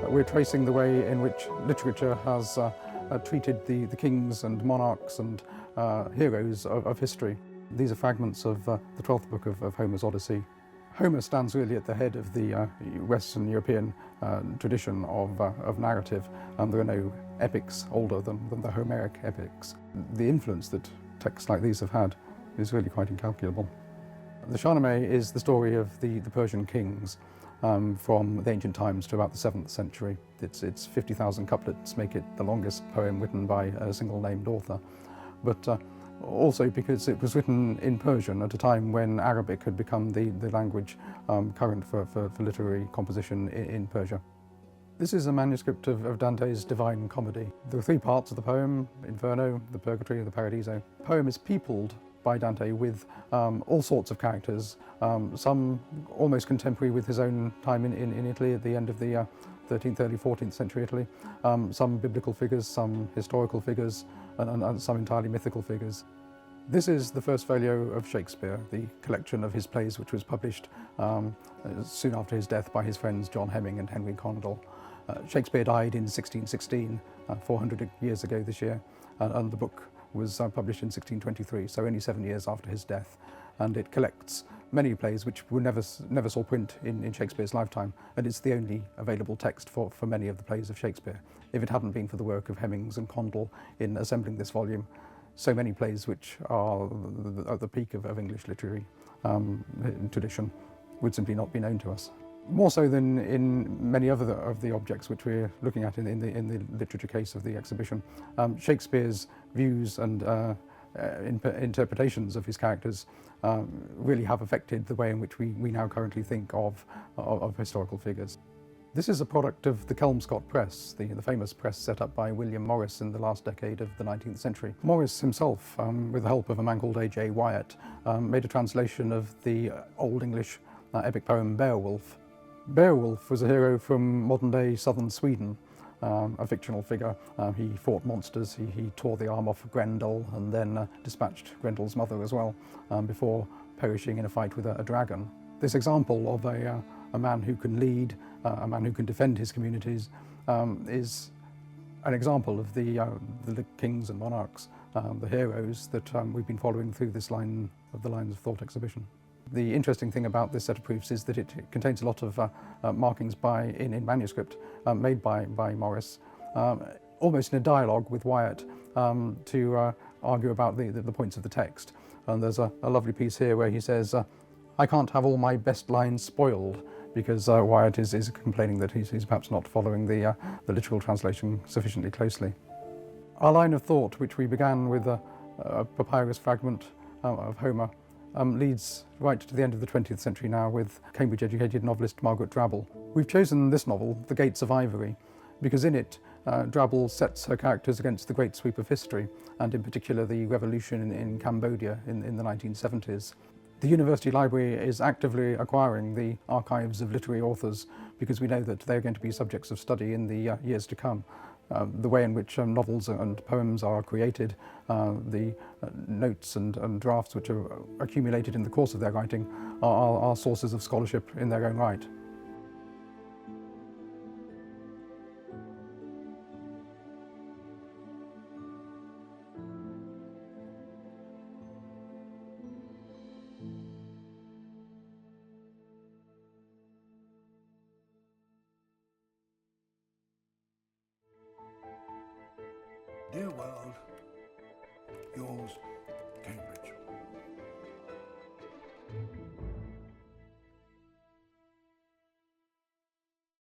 We're tracing the way in which literature has treated the kings and monarchs and heroes of history. These are fragments of the 12th book of Homer's Odyssey. Homer stands really at the head of the Western European tradition of narrative. There are no epics older than the Homeric epics. The influence that texts like these have had is really quite incalculable. The Shahnameh is the story of the Persian kings from the ancient times to about the 7th century. Its 50,000 couplets make it the longest poem written by a single named author. But also because it was written in Persian at a time when Arabic had become the language current for literary composition in Persia. This is a manuscript of Dante's Divine Comedy. There are 3 parts of the poem: Inferno, the Purgatory, and the Paradiso. The poem is peopled by Dante with all sorts of characters, some almost contemporary with his own time in Italy at the end of the 13th, early 14th century Italy, some biblical figures, some historical figures, and some entirely mythical figures. This is the first folio of Shakespeare, the collection of his plays which was published soon after his death by his friends John Hemming and Henry Condell. Shakespeare died in 1616, 400 years ago this year, and the book was published in 1623, so only 7 years after his death. And it collects many plays which were never saw print in Shakespeare's lifetime, and it's the only available text for many of the plays of Shakespeare. If it hadn't been for the work of Hemmings and Condell in assembling this volume, so many plays which are at the peak of English literary tradition would simply not be known to us. More so than in many other of the objects which we're looking at in the literature case of the exhibition, Shakespeare's views and interpretations of his characters really have affected the way in which we now currently think of historical figures. This is a product of the Kelmscott Press, the famous press set up by William Morris in the last decade of the 19th century. Morris himself, with the help of a man called A.J. Wyatt, made a translation of the Old English epic poem Beowulf. Beowulf was a hero from modern-day southern Sweden, a fictional figure. He fought monsters, he tore the arm off Grendel and then dispatched Grendel's mother as well, before perishing in a fight with a dragon. This example of a man who can lead, a man who can defend his communities, is an example of the kings and monarchs, the heroes that we've been following through this line of the Lines of Thought exhibition. The interesting thing about this set of proofs is that it contains a lot of markings in manuscript made by Morris, almost in a dialogue with Wyatt, to argue about the points of the text. And there's a lovely piece here where he says, "I can't have all my best lines spoiled," because Wyatt is complaining that he's perhaps not following the literal translation sufficiently closely. Our line of thought, which we began with a papyrus fragment of Homer, leads right to the end of the 20th century now with Cambridge-educated novelist Margaret Drabble. We've chosen this novel, The Gates of Ivory, because in it Drabble sets her characters against the great sweep of history, and in particular the revolution in Cambodia in the 1970s. The University Library is actively acquiring the archives of literary authors because we know that they're going to be subjects of study in the years to come. The way in which novels and poems are created, the notes and drafts which are accumulated in the course of their writing are sources of scholarship in their own right. Dear world, yours